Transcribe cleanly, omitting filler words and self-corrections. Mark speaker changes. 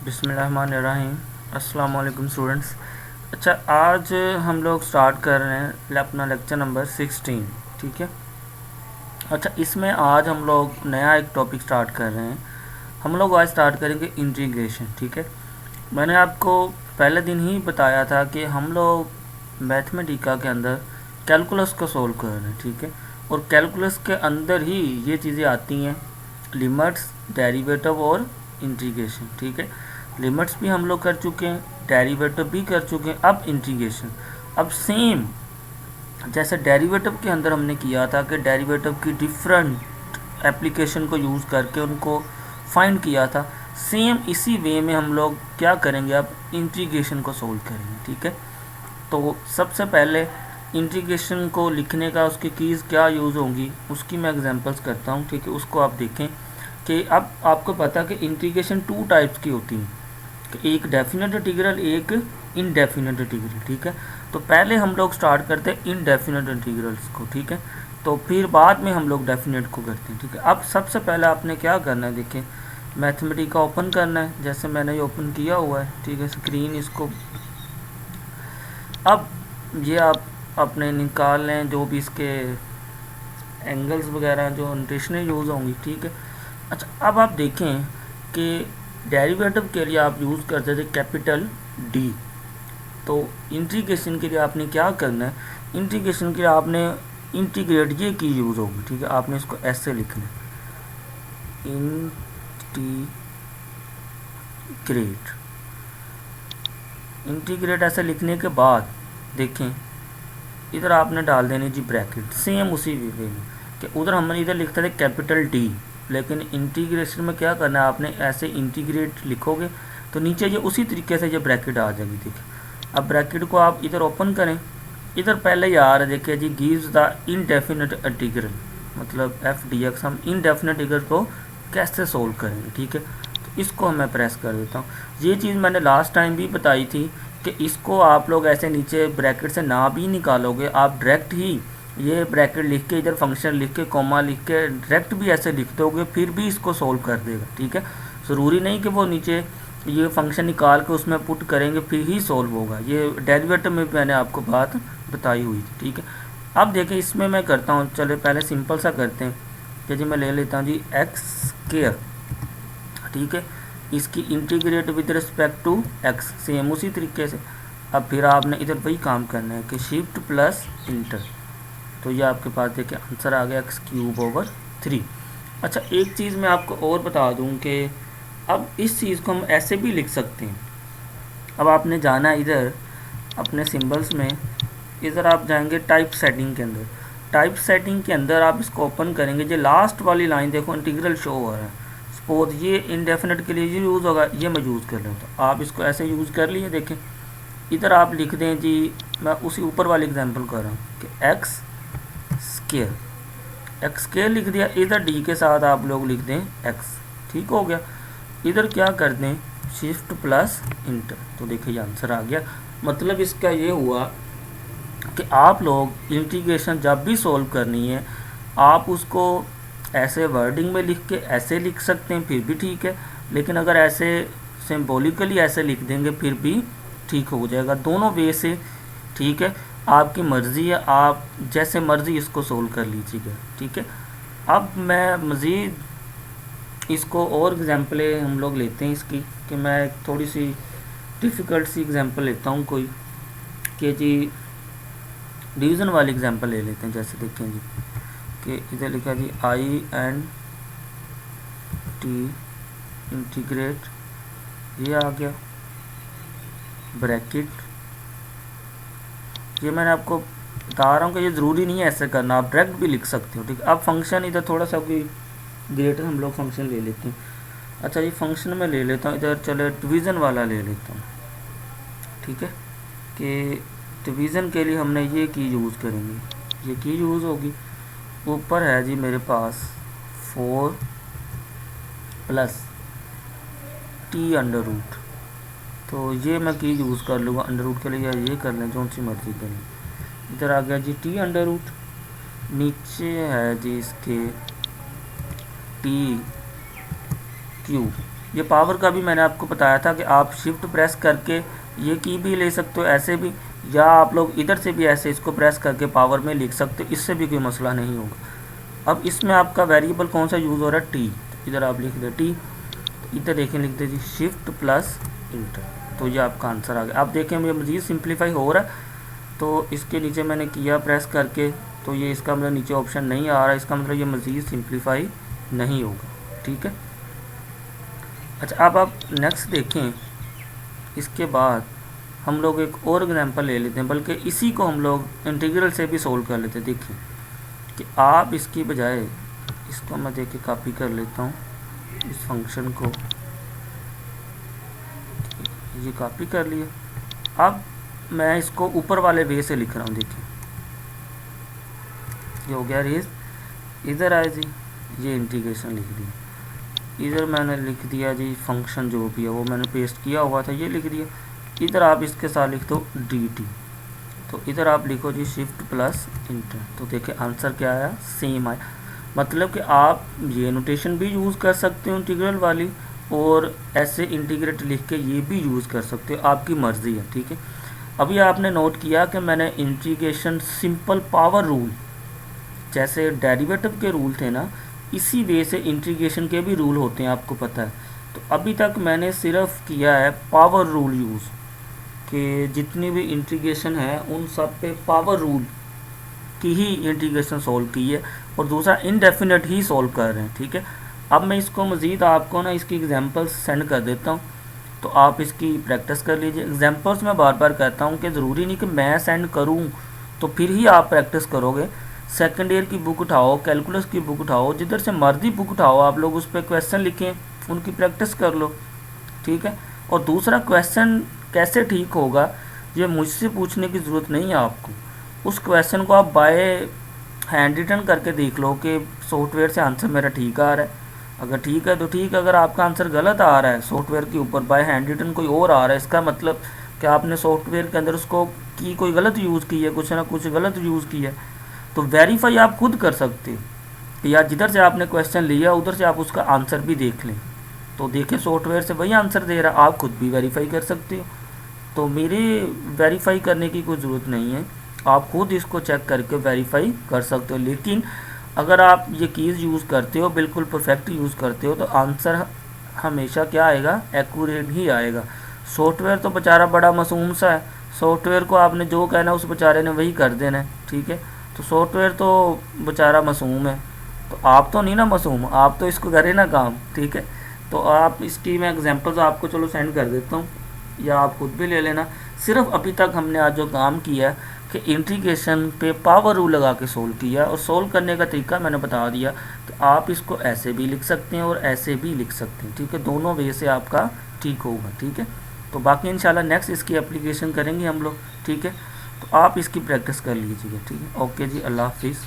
Speaker 1: बिस्मिल्लाहिर्रहमानिर्रहीम। अस्सलाम वालेकुम स्टूडेंट्स। अच्छा, आज हम लोग स्टार्ट कर रहे हैं अपना लेक्चर नंबर 16। ठीक है। अच्छा, इसमें आज हम लोग नया एक टॉपिक स्टार्ट कर रहे हैं। हम लोग आज स्टार्ट करेंगे इंटीग्रेशन। ठीक है। मैंने आपको पहले दिन ही बताया था कि हम लोग मैथमेटिका के अंदर कैलकुलस को सोल्व कर रहे हैं। ठीक है। और कैलकुलस के अंदर ही ये चीज़ें आती हैं, लिमिट्स, डेरिवेटिव और इंटीग्रेशन। ठीक है। लिमिट्स भी हम लोग कर चुके हैं, डेरिवेटिव भी कर चुके हैं, अब इंटीग्रेशन। अब सेम जैसे डेरिवेटिव के अंदर हमने किया था कि डेरिवेटिव की डिफरेंट एप्लीकेशन को यूज़ करके उनको फाइंड किया था, सेम इसी वे में हम लोग क्या करेंगे, अब इंटीग्रेशन को सोल्व करेंगे। ठीक है। तो सबसे पहले इंटीग्रेशन को लिखने का उसकी कीज़ क्या यूज़ होंगी उसकी मैं एग्जांपल्स करता हूँ। ठीक है। उसको आप देखें कि अब आपको पता है कि इंटीग्रेशन टू टाइप्स की होती हैं, एक डेफिनेट इंटीग्रल, एक इनडेफिनेट इंटीग्रल। ठीक है। तो पहले हम लोग स्टार्ट करते हैं इनडेफिनेट इंटीग्रल्स को। ठीक है। तो फिर बाद में हम लोग डेफिनेट को करते हैं। ठीक है। अब सबसे पहले आपने क्या करना है, देखिए मैथमेटिका ओपन करना है, जैसे मैंने ये ओपन किया हुआ है। ठीक है। स्क्रीन इसको अब ये आप अपने निकाल लें जो भी इसके एंगल्स वगैरह जो नोटेशनें यूज़ होंगी। ठीक है। अच्छा, अब आप देखें कि डेरिवेटिव के लिए आप यूज़ करते थे कैपिटल डी। तो इंटीग्रेशन के लिए आपने क्या करना है, इंटीग्रेशन के लिए आपने इंटीग्रेट ये की यूज़ होगी। ठीक है। आपने इसको ऐसे लिखना है, इंटीग्रेट ऐसे लिखने के बाद देखें इधर आपने डाल देनी जी ब्रैकेट, सेम उसी वे में कि उधर हमने इधर लिखते थे कैपिटल डी, लेकिन इंटीग्रेशन में क्या करना है, आपने ऐसे इंटीग्रेट लिखोगे तो नीचे ये उसी तरीके से ये ब्रैकेट आ जाएगी। देखिए अब ब्रैकेट को आप इधर ओपन करें, इधर पहले ही आ रहा है देखिए जी, गिव्स द इनडेफिनेट इंटीग्रल, मतलब एफ डी एक्स। हम इनडेफिनेट इंटीग्रल को कैसे सोल्व करेंगे। ठीक है। तो इसको मैं प्रेस कर देता हूँ। ये चीज़ मैंने लास्ट टाइम भी बताई थी कि इसको आप लोग ऐसे नीचे ब्रैकेट से ना भी निकालोगे, आप डायरेक्ट ही ये ब्रैकेट लिख के इधर फंक्शन लिख के कॉमा लिख के डायरेक्ट भी ऐसे लिख दोगे, फिर भी इसको सोल्व कर देगा। ठीक है। ज़रूरी नहीं कि वो नीचे ये फंक्शन निकाल के उसमें पुट करेंगे फिर ही सोल्व होगा, ये डेरिवेटिव में भी मैंने आपको बात बताई हुई थी। ठीक है। अब देखें इसमें मैं करता हूँ, चले पहले सिंपल सा करते हैं कि जी मैं ले लेता हूँ जी एक्स स्क्वायर। ठीक है। इसकी integrate with respect to x, same उसी तरीके से। अब फिर आपने इधर वही काम करना है कि शिफ्ट प्लस इंटर, तो ये आपके पास देखिए आंसर आ गया एक्स क्यूब ओवर 3। अच्छा, एक चीज़ मैं आपको और बता दूं कि अब इस चीज़ को हम ऐसे भी लिख सकते हैं। अब आपने जाना इधर अपने सिंबल्स में, इधर आप जाएंगे टाइप सेटिंग के अंदर, टाइप सेटिंग के अंदर आप इसको ओपन करेंगे, जो लास्ट वाली लाइन देखो इंटीग्रल शो हो रहा है, सपोज ये इनडेफिनेट के लिए ये यूज़ होगा, ये मैं यूज़ कर लें तो आप इसको ऐसे यूज़ कर लिए। देखें इधर आप लिख दें जी, मैं उसी ऊपर वाली एग्जांपल कर रहा हूँ कि एक्स स्क्वायर लिख दिया, इधर डी के साथ आप लोग लिख दें एक्स। ठीक हो गया। इधर क्या कर दें शिफ्ट प्लस इंटर, तो देखिए आंसर आ गया। मतलब इसका ये हुआ कि आप लोग इंटीग्रेशन जब भी सॉल्व करनी है आप उसको ऐसे वर्डिंग में लिख के ऐसे लिख सकते हैं, फिर भी ठीक है, लेकिन अगर ऐसे सिंबॉलिकली ऐसे लिख देंगे फिर भी ठीक हो जाएगा, दोनों वे से। ठीक है। आपकी मर्ज़ी है, आप जैसे मर्ज़ी इसको सोल्व कर लीजिएगा। ठीक है। अब मैं मज़ीद इसको और एग्जांपलें हम लोग लेते हैं इसकी, कि मैं थोड़ी सी डिफ़िकल्ट सी एग्जांपल लेता हूँ कोई, कि जी डिवीज़न वाली एग्जांपल ले लेते हैं। जैसे देखें जी कि इधर लिखा जी आई एन टी इंटीग्रेट, ये आ गया ब्रैकेट। ये मैंने आपको बता रहा हूँ कि ये ज़रूरी नहीं है ऐसे करना, आप डायरेक्ट भी लिख सकते हो। ठीक है। अब फंक्शन इधर थोड़ा सा कोई ग्रेटर हम लोग फंक्शन ले लेते हैं। अच्छा, ये फंक्शन में ले लेता हूँ इधर, चले डिवीज़न वाला ले लेता हूँ। ठीक है। कि डिवीज़न के लिए हमने ये की यूज़ करेंगे, ये की यूज़ होगी, ऊपर है जी मेरे पास 4 प्लस टी अंडर रूट, तो ये मैं की यूज़ कर लूँगा अंडर रूट के लिए, या ये कर लें जो सी मर्जी करें। इधर आ गया जी टी अंडर रूट, नीचे है जी इसके टी क्यूब। ये पावर का भी मैंने आपको बताया था कि आप शिफ्ट प्रेस करके ये की भी ले सकते हो ऐसे भी, या आप लोग इधर से भी ऐसे इसको प्रेस करके पावर में लिख सकते हो, इससे भी कोई मसला नहीं होगा। अब इसमें आपका वेरिएबल कौन सा यूज़ हो रहा है, टी, तो इधर आप लिख दे टी, इधर देखें लिख दीजिए शिफ्ट प्लस इंटर, तो ये आपका आंसर आ गया। आप देखें मुझे मज़ीद सिंप्लीफाई हो रहा है, तो इसके नीचे मैंने किया प्रेस करके, तो ये इसका मतलब नीचे ऑप्शन नहीं आ रहा, इसका मतलब ये मज़ीद सिंप्लीफाई नहीं होगा, ठीक है। अच्छा अब आप नेक्स्ट देखें, इसके बाद हम लोग एक और एग्जांपल ले लेते हैं, बल्कि इसी को हम लोग इंटीग्रल से भी सोल्व कर लेते हैं। देखिए कि आप इसकी बजाय, इसको मैं देखिए कॉपी कर लेता हूँ, इस फंक्शन को ये कॉपी कर लिया। अब मैं इसको ऊपर वाले वे से लिख रहा हूँ, देखिए ये हो गया रेज, इधर आए जी ये इंटीग्रेशन लिख दिया, इधर मैंने लिख दिया जी फंक्शन जो भी है वो मैंने पेस्ट किया हुआ था ये लिख दिया, इधर आप इसके साथ लिख दो डी टी, तो इधर आप लिखो जी शिफ्ट प्लस इंटर, तो देखिए आंसर क्या आया, सेम आया। मतलब कि आप ये नोटेशन भी यूज़ कर सकते हो इंटीग्रल वाली, और ऐसे इंटीग्रेट लिख के ये भी यूज़ कर सकते हो, आपकी मर्ज़ी है, ठीक है। अभी आपने नोट किया कि मैंने इंटीग्रेशन सिंपल पावर रूल, जैसे डेरिवेटिव के रूल थे ना, इसी वे से इंटीग्रेशन के भी रूल होते हैं, आपको पता है। तो अभी तक मैंने सिर्फ किया है पावर रूल यूज़, कि जितनी भी इंटीग्रेशन है उन सब पे पावर रूल की ही इंटीग्रेशन सॉल्व की है, और दूसरा इनडेफिनेट ही सॉल्व कर रहे हैं, ठीक है। अब मैं इसको मज़ीद आपको ना इसकी एग्जांपल्स सेंड कर देता हूँ, तो आप इसकी प्रैक्टिस कर लीजिए। एग्जांपल्स मैं बार बार कहता हूँ कि ज़रूरी नहीं कि मैं सेंड करूँ तो फिर ही आप प्रैक्टिस करोगे। सेकंड ईयर की बुक उठाओ, कैलकुलस की बुक उठाओ, जिधर से मर्जी बुक उठाओ, आप लोग उस पर क्वेश्चन लिखें, उनकी प्रैक्टिस कर लो, ठीक है। और दूसरा क्वेश्चन कैसे ठीक होगा ये मुझसे पूछने की ज़रूरत नहीं है आपको, उस क्वेश्चन को आप बाय हैंड रिटन करके देख लो कि सॉफ्टवेयर से आंसर मेरा ठीक आ रहा है, अगर ठीक है तो ठीक है, अगर आपका आंसर गलत आ रहा है सॉफ्टवेयर के ऊपर बाय हैंड रिटन कोई और आ रहा है, इसका मतलब कि आपने सॉफ्टवेयर के अंदर उसको की कोई गलत यूज़ की है, कुछ ना कुछ गलत यूज़ की है, तो वेरीफाई आप खुद कर सकते हो, या जिधर से आपने क्वेश्चन लिया उधर से आप उसका आंसर भी देख लें, तो देखें सॉफ्टवेयर से वही आंसर दे रहा, आप खुद भी वेरीफाई कर सकते हो। तो मेरे वेरीफाई करने की कोई ज़रूरत नहीं है, आप खुद इसको चेक करके वेरीफाई कर सकते हो। लेकिन अगर आप ये कीज़ यूज़ करते हो, बिल्कुल परफेक्ट यूज़ करते हो, तो आंसर हमेशा क्या आएगा, एक्यूरेट ही आएगा। सॉफ्टवेयर तो बेचारा बड़ा मासूम सा है, सॉफ्टवेयर को आपने जो कहना उस बेचारे ने वही कर देना है, ठीक है। तो सॉफ्टवेयर तो बेचारा मासूम है, तो आप तो नहीं ना मासूम, आप तो इसको करें ना काम, ठीक है। तो आप इसकी मैं एग्जांपल्स आपको चलो सेंड कर देता हूँ, या आप खुद भी ले लेना। सिर्फ अभी तक हमने आज जो काम किया है कि इंटीग्रेशन पे पावर रूल लगा के सोल्व किया, और सोल्व करने का तरीका मैंने बता दिया कि आप इसको ऐसे भी लिख सकते हैं और ऐसे भी लिख सकते हैं, ठीक है। दोनों वे से आपका ठीक होगा, ठीक है। तो बाकी इंशाल्लाह नेक्स्ट इसकी एप्लीकेशन करेंगे हम लोग, ठीक है। तो आप इसकी प्रैक्टिस कर लीजिएगा, ठीक है। ओके जी, अल्लाह हाफिज़।